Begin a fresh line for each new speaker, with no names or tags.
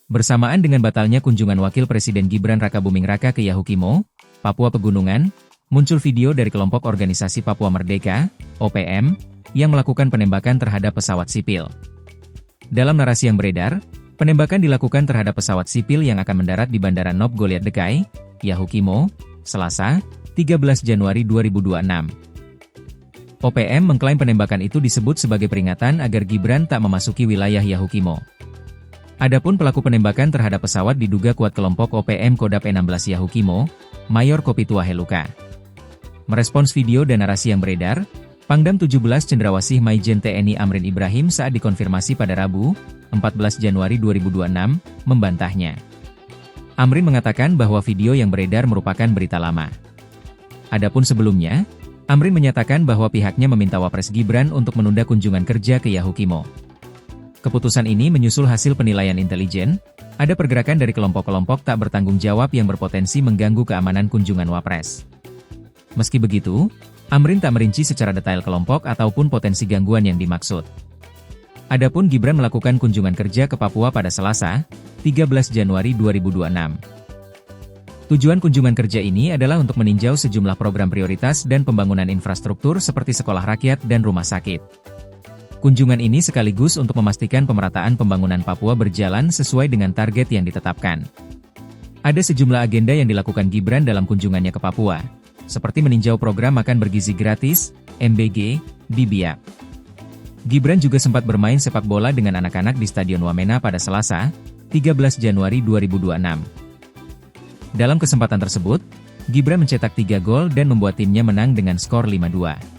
Bersamaan dengan batalnya kunjungan Wakil Presiden Gibran Rakabuming Raka ke Yahukimo, Papua Pegunungan, muncul video dari kelompok organisasi Papua Merdeka, OPM, yang melakukan penembakan terhadap pesawat sipil. Dalam narasi yang beredar, penembakan dilakukan terhadap pesawat sipil yang akan mendarat di Bandara Nop Goliat Dekai, Yahukimo, Selasa, 13 Januari 2026. OPM mengklaim penembakan itu disebut sebagai peringatan agar Gibran tak memasuki wilayah Yahukimo. Adapun pelaku penembakan terhadap pesawat diduga kuat kelompok OPM Kodap E16 Yahukimo, Mayor Kopitua Heluka. Merespons video dan narasi yang beredar, Pangdam 17 Cendrawasih Maijen TNI Amrin Ibrahim saat dikonfirmasi pada Rabu, 14 Januari 2026, membantahnya. Amrin mengatakan bahwa video yang beredar merupakan berita lama. Adapun sebelumnya, Amrin menyatakan bahwa pihaknya meminta Wapres Gibran untuk menunda kunjungan kerja ke Yahukimo. Keputusan ini menyusul hasil penilaian intelijen, ada pergerakan dari kelompok-kelompok tak bertanggung jawab yang berpotensi mengganggu keamanan kunjungan Wapres. Meski begitu, Amrin tak merinci secara detail kelompok ataupun potensi gangguan yang dimaksud. Adapun Gibran melakukan kunjungan kerja ke Papua pada Selasa, 13 Januari 2026. Tujuan kunjungan kerja ini adalah untuk meninjau sejumlah program prioritas dan pembangunan infrastruktur seperti sekolah rakyat dan rumah sakit. Kunjungan ini sekaligus untuk memastikan pemerataan pembangunan Papua berjalan sesuai dengan target yang ditetapkan. Ada sejumlah agenda yang dilakukan Gibran dalam kunjungannya ke Papua, seperti meninjau program makan bergizi gratis, MBG, di Biak. Gibran juga sempat bermain sepak bola dengan anak-anak di Stadion Wamena pada Selasa, 13 Januari 2026. Dalam kesempatan tersebut, Gibran mencetak 3 gol dan membuat timnya menang dengan skor 5-2.